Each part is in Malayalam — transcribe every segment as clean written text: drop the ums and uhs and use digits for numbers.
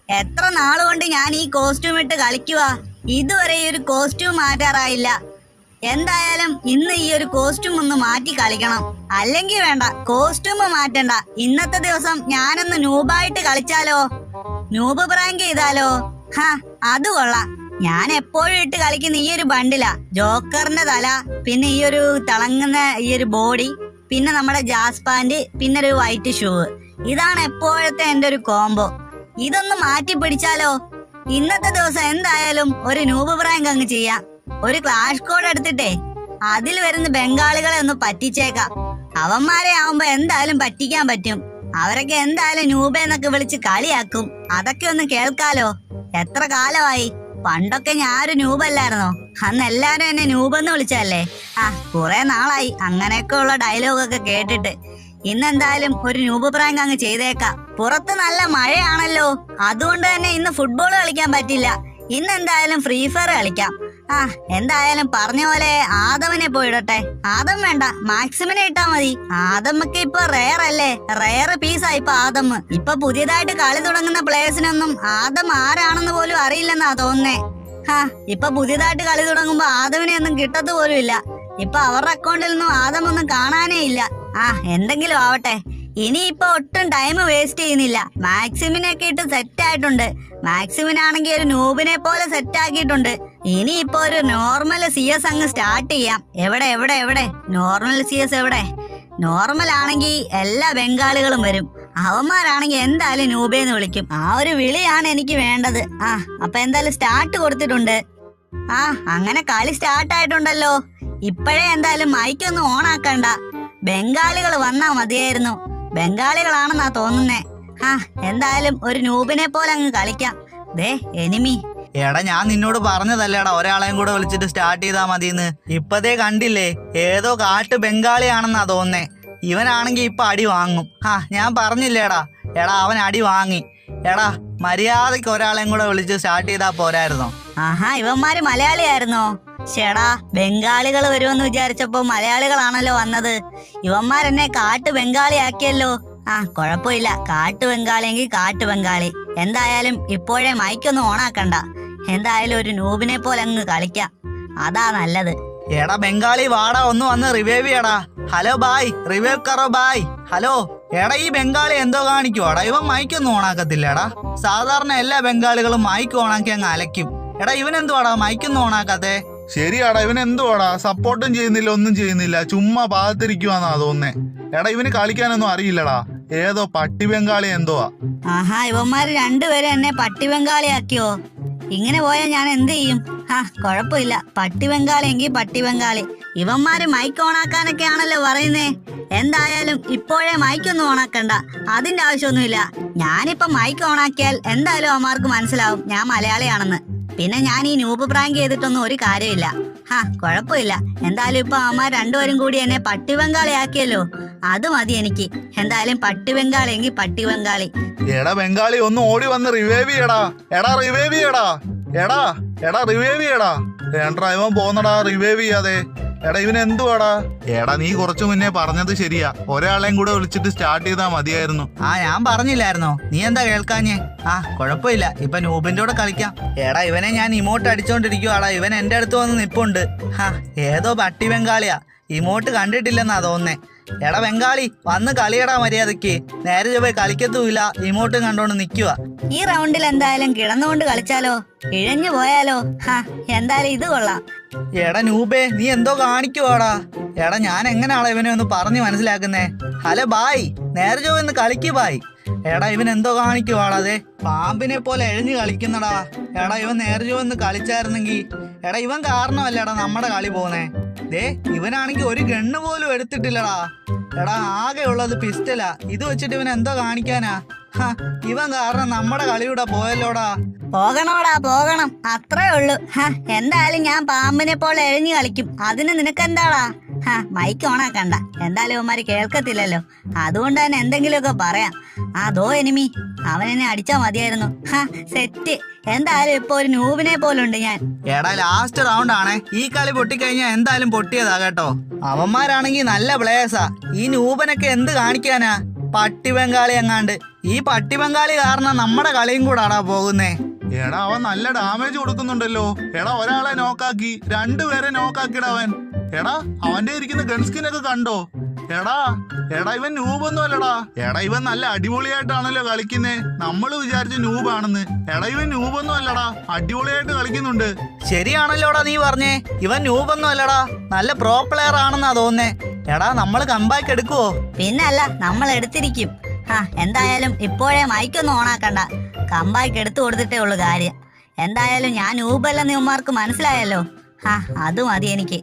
എത്ര നാളുകൊണ്ട് ഞാൻ ഈ കോസ്റ്റ്യൂം ഇട്ട് കളിക്കുക, ഇതുവരെ ഈ ഒരു കോസ്റ്റ്യൂം മാറ്റാറായില്ല. എന്തായാലും ഇന്ന് ഈ ഒരു കോസ്റ്റ്യൂം ഒന്ന് മാറ്റി കളിക്കണം. അല്ലെങ്കിൽ വേണ്ട, കോസ്റ്റ്യൂം മാറ്റണ്ട. ഇന്നത്തെ ദിവസം ഞാനൊന്ന് നൂബായിട്ട് കളിച്ചാലോ, നൂബ് പ്രാങ്ക് ചെയ്താലോ? അത് കൊള്ളാം. ഞാൻ എപ്പോഴും ഇട്ട് കളിക്കുന്ന ഈ ഒരു ബണ്ടിലാ, ജോക്കറിന്റെ തല, പിന്നെ ഈ ഒരു തിളങ്ങുന്ന ഈ ഒരു ബോഡി, പിന്നെ നമ്മുടെ ജാസ് പാന്റ്, പിന്നെ ഒരു വൈറ്റ് ഷൂ. ഇതാണ് എപ്പോഴത്തെ എന്റെ ഒരു കോംബോ. ഇതൊന്ന് മാറ്റി പിടിച്ചാലോ? ഇന്നത്തെ ദിവസം എന്തായാലും ഒരു നൂബ് പ്രാങ്ക് അങ്ങ് ചെയ്യാം. ഒരു ക്ലാഷ് കോഡ് എടുത്തിട്ടേ അതിൽ വരുന്ന ബംഗാളികളെ ഒന്ന് പറ്റിച്ചേക്കാം. അവന്മാരെ ആവുമ്പോ എന്തായാലും പറ്റിക്കാൻ പറ്റും. അവരൊക്കെ എന്തായാലും നൂബെന്നൊക്കെ വിളിച്ച് കളിയാക്കും. അതൊക്കെ ഒന്ന് കേൾക്കാലോ. എത്ര കാലമായി. പണ്ടൊക്കെ ഞാൻ ഒരു നൂബല്ലായിരുന്നോ? അന്ന് എല്ലാരും എന്നെ നൂബെന്ന് വിളിച്ചല്ലേ. കുറെ നാളായി അങ്ങനെയൊക്കെ ഉള്ള ഡയലോഗൊക്കെ കേട്ടിട്ട്. ഇന്നെന്തായാലും ഒരു നൂബ് പ്രാങ്ക് അങ്ങ് ചെയ്തേക്കാം. പുറത്ത് നല്ല മഴയാണല്ലോ, അതുകൊണ്ട് തന്നെ ഇന്ന് ഫുട്ബോൾ കളിക്കാൻ പറ്റില്ല. ഇന്നെന്തായാലും ഫ്രീ ഫയർ കളിക്കാം. എന്തായാലും പറഞ്ഞ പോലെ ആദമിനെ പോയിടട്ടെ. ആദം വേണ്ട, മാക്സിമിനെ ഇട്ടാ മതി. ആദമൊക്കെ ഇപ്പൊ റെയർ അല്ലേ, റെയർ പീസാ ഇപ്പൊ ആദം. ഇപ്പൊ പുതിയതായിട്ട് കളി തുടങ്ങുന്ന പ്ലേയേഴ്സിനൊന്നും ആദം ആരാണെന്ന് പോലും അറിയില്ലെന്നാ തോന്നുന്നേ. ഇപ്പൊ പുതിയതായിട്ട് കളി തുടങ്ങുമ്പോ ആദമിനെ ഒന്നും കിട്ടത്ത് പോലും ഇല്ല. ഇപ്പൊ അവരുടെ അക്കൗണ്ടിൽ നിന്നും ആദം ഒന്നും കാണാനേ ഇല്ല. എന്തെങ്കിലും ആവട്ടെ. ഇനിയിപ്പൊ ഒട്ടും ടൈം വേസ്റ്റ് ചെയ്യുന്നില്ല. മാക്സിമിനൊക്കെ ഇട്ട് സെറ്റ് ആയിട്ടുണ്ട്. മാക്സിമിനാണെങ്കിൽ ഒരു നൂബിനെ പോലെ സെറ്റ് ആക്കിയിട്ടുണ്ട്. ഇനിയിപ്പോ ഒരു നോർമൽ CS അങ്ങ് സ്റ്റാർട്ട് ചെയ്യാം. എവിടെ എവിടെ എവിടെ നോർമൽ CS എവിടെ? നോർമൽ ആണെങ്കിൽ എല്ലാ ബംഗാളികളും വരും. അവന്മാരാണെങ്കിൽ എന്തായാലും നൂബേന്ന് വിളിക്കും. ആ ഒരു വിളിയാണ് എനിക്ക് വേണ്ടത്. അപ്പൊ എന്തായാലും സ്റ്റാർട്ട് കൊടുത്തിട്ടുണ്ട്. അങ്ങനെ കളി സ്റ്റാർട്ട് ആയിട്ടുണ്ടല്ലോ. ഇപ്പോഴേ എന്തായാലും മൈക്കൊന്നും ഓൺ ആക്കണ്ട. ബംഗാളികൾ വന്നാ മതിയായിരുന്നു. ബംഗാളികളാണെന്നാ തോന്നുന്നേ. എന്തായാലും ഒരു നൂബിനെ പോലെ അങ്ങ് കളിക്കാം. ദേ എനിമി. എടാ ഞാൻ നിന്നോട് പറഞ്ഞതല്ലേടാ ഒരാളെയും കൂടെ വിളിച്ചിട്ട് സ്റ്റാർട്ട് ചെയ്താ മതിന്ന്. ഇപ്പതേ കണ്ടില്ലേ, ഏതോ കാട്ടു ബംഗാളിയാണെന്നാ തോന്നുന്നേ. ഇവനാണെങ്കി ഇപ്പൊ അടി വാങ്ങും. ഞാൻ പറഞ്ഞില്ലേടാ. എടാ അവൻ അടി വാങ്ങി. എടാ മര്യാദക്ക് ഒരാളെയും കൂടെ വിളിച്ച് സ്റ്റാർട്ട് ചെയ്താ പോരായിരുന്നോ? ഇവന്മാര് മലയാളിയായിരുന്നോ? ചേടാ, ബംഗാളികൾ വരുമെന്ന് വിചാരിച്ചപ്പോ മലയാളികളാണല്ലോ വന്നത്. ഇവന്മാരെന്നെ കാട്ടു ബംഗാളി ആക്കിയല്ലോ. കൊഴപ്പില്ല, കാട്ടു ബംഗാളിയെങ്കിൽ കാട്ടു ബംഗാളി. എന്തായാലും ഇപ്പോഴേ മൈക്കൊന്നും ഓണാക്കണ്ട. എന്തായാലും ഒരു നൂബിനെ പോലെ അങ്ങ് കളിക്കാം. അതാ നല്ലത്. എടാ ബംഗാളി വാടാ, ഒന്ന് വന്ന് റിവൈവ് ചെയ്യടാ. ഹലോ ബായ്, റിവൈവ് കറോ ബായ്. ഹലോ. എടാ ഈ ബംഗാളി എന്തോ കാണിക്കുവാടാ? ഇവൻ മൈക്കൊന്നും ഓണാക്കത്തില്ലടാ. സാധാരണ എല്ലാ ബംഗാളികളും മൈക്ക് ഓണാക്കി അങ്ങ് അലയ്ക്കും. എടാ ഇവൻ എന്തുവാടാ മൈക്കൊന്നും ഓണാക്കാത്തെ? ശരിയാടാ, ഇവൻ എന്തുവാടാ സപ്പോർട്ടും ചെയ്യുന്നില്ല, ഒന്നും ചെയ്യുന്നില്ല, ചുമ്മാ പാകത്തിരിക്കുവാന്നാ തോന്നുന്നേ. എടാ ഇവന് കളിക്കാനൊന്നും അറിയില്ലടാ. ഏതോ പട്ടി ബംഗാളി എന്തുവാ. ഇവന്മാര് രണ്ടുപേരും എന്നെ പട്ടി ബംഗാളിയാക്കിയോ? ഇങ്ങനെ പോയാൽ ഞാൻ എന്ത് ചെയ്യും? കൊഴപ്പില്ല, പട്ടി ബംഗാളി എങ്കിൽ പട്ടി ബംഗാളി. ഇവന്മാര് മൈക്ക് ഓണാക്കാനൊക്കെ ആണല്ലോ പറയുന്നേ. എന്തായാലും ഇപ്പോഴേ മൈക്കൊന്നും ഓണാക്കണ്ട. അതിന്റെ ആവശ്യമൊന്നുമില്ല. ഞാനിപ്പോ മൈക്ക് ഓണാക്കിയാൽ എന്തായാലും അവന്മാർക്ക് മനസ്സിലാവും ഞാൻ മലയാളിയാണെന്ന്. പിന്നെ ഞാൻ ഈ നൂബ് പ്രാങ്ക് ചെയ്തിട്ടൊന്നും ഒരു കാര്യമില്ല. കൊഴപ്പില്ല. എന്തായാലും ഇപ്പൊ അവന്മാർ രണ്ടുപേരും കൂടി എന്നെ പട്ടി ബംഗാളി ആക്കിയല്ലോ, അത് മതി എനിക്ക്. എന്തായാലും പട്ടി ബംഗാളി എങ്കിൽ പട്ടി ബംഗാളി. എടാ ബംഗാളി ഒന്ന് ഓടി വന്ന് റിവൈവ് ചെയ്യടാ. എടാ റിവൈവ് ചെയ്യടാ. എടാ റിവൈവ് ചെയ്യടാ. വേണ്ടാ ഇവൻ പോന്നടാ റിവൈവ് ചെയ്യാതെ. എടാ ഇവൻ എന്തുവാടാ? എടാ നീ കുറച്ചു മുന്നേ പറഞ്ഞത് ശരിയാ, ഒരാളെയും കൂടെ വിളിച്ചിട്ട് സ്റ്റാർട്ട് ചെയ്താ മതിയായിരുന്നു. ഞാൻ പറഞ്ഞില്ലായിരുന്നോ? നീ എന്താ കേൾക്കാഞ്ഞേ? കൊഴപ്പില്ല, ഇപ്പൊ നൂബിന്റെ കൂടെ കളിക്കാം. എടാ ഇവനെ ഞാൻ ഇമോട്ട് അടിച്ചോണ്ടിരിക്കുവാടാ. ഇവൻ എന്റെ അടുത്ത് വന്ന് നിപ്പുണ്ട്. ഏതോ പട്ടി ബംഗാളിയാ. ഇമോട്ട് കണ്ടിട്ടില്ലെന്നാ തോന്നുന്നേ. എടാ ബംഗാളി വന്ന് കളിയടാ മര്യാദക്ക്. നേരെ പോയി കളിക്കത്തുമില്ല, ഇമോട്ടും കണ്ടോണ്ട് നിക്കുക. ഈ റൗണ്ടിൽ എന്തായാലും കിടന്നുകൊണ്ട് കളിച്ചാലോ? ഇഴഞ്ഞു പോയാലോ? എന്തായാലും ഇത് കൊള്ളാം. എടാ നൂബേ, നീ എന്തോ കാണിക്കുവാടാ. എടാ ഞാൻ എങ്ങനെയാളാ ഇവനെ ഒന്ന് പറഞ്ഞു മനസ്സിലാക്കുന്നേ? ഹലോ ബായ്, നേരെ ചോന്ന് കളിക്ക് ബായ്. എടാ ഇവൻ എന്തോ കാണിക്കുവാടാ. അതെ പാമ്പിനെ പോലെ എഴഞ്ഞു കളിക്കുന്നടാ. എടാ ഇവൻ നേരെ ചോന്ന് കളിച്ചായിരുന്നെങ്കി. എടാ ഇവൻ കാരണമല്ലേടാ നമ്മുടെ കളി പോന്നേ. ദേ ഇവനാണെങ്കി ഒരു ഗണ്ണ് പോലും എടുത്തിട്ടില്ലടാ. എടാ ആകെ ഉള്ളത് പിസ്റ്റലാ. ഇത് വെച്ചിട്ട് ഇവൻ എന്തോ കാണിക്കാനാ? ഇവൻ കാരണം നമ്മുടെ കളിയൂടെ പോയല്ലോടാ. പോകണോടാ, പോകണം, അത്രേ ഉള്ളു. എന്തായാലും ഞാൻ പാമ്പിനെ പോലെ എഴഞ്ഞു കളിക്കും. അതിന് നിനക്കെന്താടാ? മൈക്ക് ഓണാക്കണ്ട. എന്തായാലും ഇവന്മാര് കേൾക്കത്തില്ലല്ലോ, അതുകൊണ്ട് തന്നെ എന്തെങ്കിലുമൊക്കെ പറയാം. അതോ എനിമി, അവനെന്നെ അടിച്ചാ മതിയായിരുന്നു. സെറ്റ്. എന്തായാലും ഇപ്പൊ ഒരു നൂബിനെ പോലുണ്ട് ഞാൻ. എടാ ലാസ്റ്റ് റൗണ്ട് ആണേ. ഈ കളി പൊട്ടിക്കഴിഞ്ഞാൽ എന്തായാലും പൊട്ടിയതാ കേട്ടോ. അവന്മാരാണെങ്കി നല്ല പ്ലേയേഴ്സാ. ഈ നൂബനൊക്കെ എന്ത് കാണിക്കാനാ? പട്ടി ബംഗാളി എങ്ങാണ്ട്. ഈ പട്ടി ബംഗാളി കാരണം നമ്മുടെ കളിയും കൂടാടാ പോകുന്നേ. എടാ അവൻ നല്ല ഡാമേജ് കൊടുക്കുന്നുണ്ടല്ലോ. എടാ ഒരാളെ നോക്കാക്കി, രണ്ടുപേരെ നോക്കാക്കിടാ അവൻ. എടാ അവന്റെ ഇരിക്കുന്ന ഗൺസ്കിനൊക്കെ കണ്ടോ? എടാ എടാ ഇവൻ നൂബൊന്നും അല്ലടാ. എടാ ഇവൻ നല്ല അടിപൊളിയായിട്ടാണല്ലോ കളിക്കുന്നേ. നമ്മള് വിചാരിച്ച നൂബാണെന്ന്. എടാ ഇവൻ നൂബൊന്നും അല്ലടാ, അടിപൊളിയായിട്ട് കളിക്കുന്നുണ്ട്. ശരിയാണല്ലോടാ നീ പറഞ്ഞേ. ഇവൻ നൂബൊന്നും അല്ലടാ, നല്ല പ്രോ പ്ലെയർ ആണെന്നാ തോന്നേ. എടാ നമ്മള് കമ്പാക്ക് എടുക്കുവോ? പിന്നല്ല, നമ്മൾ എടുത്തിരിക്കും. എന്തായാലും ഇപ്പോഴേ മൈക്കൊന്നും ഓണാക്കണ്ട. കമ്പാക്ക് എടുത്തു കൊടുത്തിട്ടേ ഉള്ളു കാര്യം. എന്തായാലും ഞാൻ ഊബല്ലെന്ന് ഇവന്മാർക്ക് മനസ്സിലായല്ലോ. അത് മതി എനിക്ക്.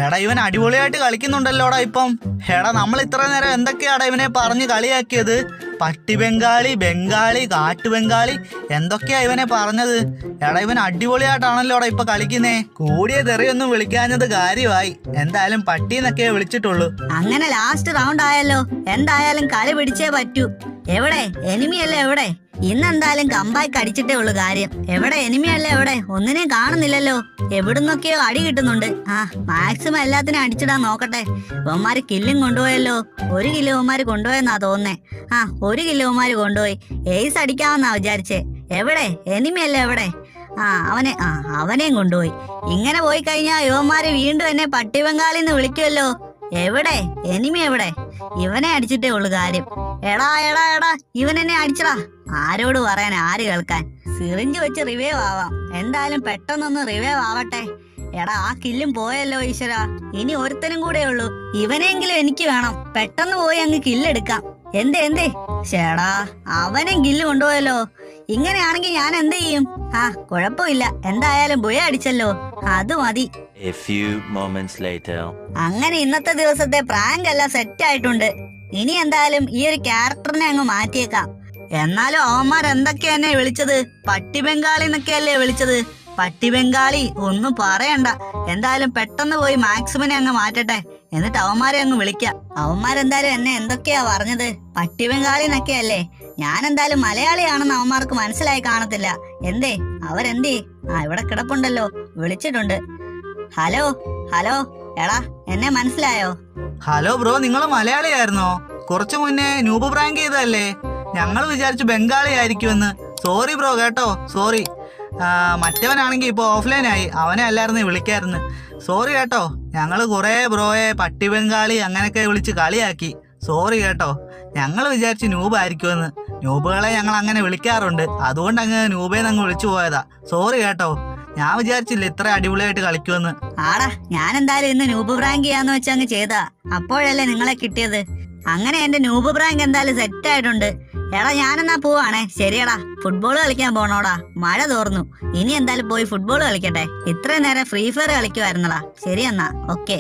എടാ ഇവൻ അടിപൊളിയായിട്ട് കളിക്കുന്നുണ്ടല്ലോടാ ഇപ്പം. എടാ നമ്മൾ ഇത്ര നേരം എന്തൊക്കെയാടാ ഇവനെ പറഞ്ഞ് കളിയാക്കിയത്? പട്ടി ബംഗാളി, ബംഗാളി, കാട്ടു ബംഗാളി, എന്തൊക്കെയാ ഇവനെ പറഞ്ഞത്? എടാ ഇവൻ അടിപൊളിയായിട്ടാണല്ലോടാ ഇപ്പൊ കളിക്കുന്നേ. കൂടിയ തെറിയൊന്നും വിളിക്കാഞ്ഞത് കാര്യമായി. എന്തായാലും പട്ടീന്നൊക്കെ വിളിച്ചിട്ടുള്ളൂ. അങ്ങനെ ലാസ്റ്റ് റൗണ്ട് ആയല്ലോ. എന്തായാലും കളി പിടിച്ചേ പറ്റൂ. എവിടെ എനിമിയല്ലേ? എവിടെ? ഇന്നെന്തായാലും കമ്പാക്ക് അടിച്ചിട്ടേ ഉള്ളു കാര്യം. എവിടെ എനിമിയല്ലേ? എവിടെ? ഒന്നിനെയും കാണുന്നില്ലല്ലോ. എവിടുന്നൊക്കെയോ അടി കിട്ടുന്നുണ്ട്. മാക്സിമം എല്ലാത്തിനും അടിച്ചിടാൻ നോക്കട്ടെ. ഇവന്മാര് കില്ലും കൊണ്ടുപോയല്ലോ. 1 കിലോ ഇവന്മാര് കൊണ്ടുപോയെന്നാ തോന്നുന്നേ. 1 കിലോ ഇവന്മാര് കൊണ്ടുപോയി. എയ്സ് അടിക്കാമെന്നാ വിചാരിച്ചേ. എവിടെ എനിമിയല്ലേ? എവിടെ? അവനെയും കൊണ്ടുപോയി. ഇങ്ങനെ പോയി കഴിഞ്ഞാ ഇവന്മാര് വീണ്ടും എന്നെ പട്ടി ബംഗാളിന്ന് വിളിക്കുമല്ലോ. എവിടെ എനിമി? എവിടെ? ഇവനെ അടിച്ചിട്ടേ ഉള്ളു കാര്യം. എടാ എടാ എടാ ഇവൻ എന്നെ അടിച്ചടാ. ആരോട് പറയാൻ, ആര് കേൾക്കാൻ? സിറിഞ്ച് വെച്ച് റിവൈവ് ആവാം. എന്തായാലും പെട്ടെന്നൊന്ന് റിവൈവ് ആവട്ടെ. എടാ ആ കില്ലും പോയല്ലോ ഈശ്വര. ഇനി ഒരുത്തനും കൂടെ ഉള്ളൂ. ഇവനെങ്കിലും എനിക്ക് വേണം. പെട്ടെന്ന് പോയി അങ്ങ് കില്ലെടുക്കാം. എന്തേ ചേടാ, അവനും കില്ല് കൊണ്ടുപോയല്ലോ. ഇങ്ങനെയാണെങ്കിൽ ഞാൻ എന്ത് ചെയ്യും? കുഴപ്പമില്ല. എന്തായാലും ബുയ അടിച്ചല്ലോ, അത് മതി. അങ്ങനെ ഇന്നത്തെ ദിവസത്തെ പ്രാങ്ക് എല്ലാം സെറ്റ് ആയിട്ടുണ്ട്. ഇനി എന്തായാലും ഈ ഒരു ക്യാരക്ടറിനെ അങ്ങ് മാറ്റിയേക്കാം. എന്നാലും അവന്മാർ എന്തൊക്കെയാ എന്നെ വിളിച്ചത്? പട്ടി ബംഗാളി എന്നൊക്കെയല്ലേ വിളിച്ചത്. പട്ടി ബംഗാളി ഒന്നും പറയണ്ട. എന്തായാലും പെട്ടെന്ന് പോയി മാക്സിമിനെ അങ്ങ് മാറ്റട്ടെ. എന്നിട്ട് അവന്മാരെ അങ്ങ് വിളിക്കാം. അവന്മാരെന്തായാലും എന്നെ എന്തൊക്കെയാ പറഞ്ഞത്? പട്ടി ബംഗാളി എന്നൊക്കെയല്ലേ. ഞാൻ എന്തായാലും മലയാളിയാണെന്ന് അവന്മാർക്ക് മനസ്സിലായി കാണത്തില്ല. എന്തേ അവരെന്തേ? ഇവിടെ കിടപ്പുണ്ടല്ലോ, വിളിച്ചിട്ടുണ്ട്. ഹലോ ഹലോ, എടാ എന്നെ മനസ്സിലായോ? ഹലോ ബ്രോ, നിങ്ങൾ മലയാളിയായിരുന്നോ? കുറച്ചു മുന്നേ നൂബ് പ്രാങ്ക് ചെയ്തതല്ലേ? ഞങ്ങൾ വിചാരിച്ചു ബംഗാളി ആയിരിക്കുമെന്ന്. സോറി ബ്രോ കേട്ടോ, സോറി. മറ്റവനാണെങ്കിൽ ഇപ്പോൾ ഓഫ്ലൈനായി. അവനെ അല്ലായിരുന്നു വിളിക്കായിരുന്നു. സോറി കേട്ടോ. ഞങ്ങൾ കുറേ ബ്രോയെ പട്ടി ബംഗാളി അങ്ങനെയൊക്കെ വിളിച്ച് കളിയാക്കി. സോറി കേട്ടോ. ഞങ്ങൾ വിചാരിച്ച് നൂബായിരിക്കുമെന്ന്. നൂബുകളെ ഞങ്ങൾ അങ്ങനെ വിളിക്കാറുണ്ട്. അതുകൊണ്ട് അങ്ങ് നൂബേന്ന് അങ്ങ് വിളിച്ചു പോയതാ. സോറി കേട്ടോ. ഞാൻ വിചാരിച്ചില്ല ഇത്ര അടിപൊളിയായിട്ട് കളിക്കുമെന്ന്. ഞാൻ എന്തായാലും ഇന്ന് നൂബ് പ്രാങ്ക് ചെയ്യാന്ന് വെച്ച് അങ്ങ് ചെയ്താ. അപ്പോഴല്ലേ നിങ്ങളെ കിട്ടിയത്. അങ്ങനെ എന്റെ നൂബ് പ്രാങ്ക് എന്തായാലും സെറ്റ് ആയിട്ടുണ്ട്. എടാ ഞാനെന്നാ പോവാണേ. ശരിയടാ, ഫുട്ബോൾ കളിക്കാൻ പോണോടാ. മഴ തോർന്നു. ഇനി എന്തായാലും പോയി ഫുട്ബോൾ കളിക്കട്ടെ. ഇത്രയും നേരം ഫ്രീ ഫയർ കളിക്കുമായിരുന്നടാ. ശരിയെന്നാ, ഓക്കെ.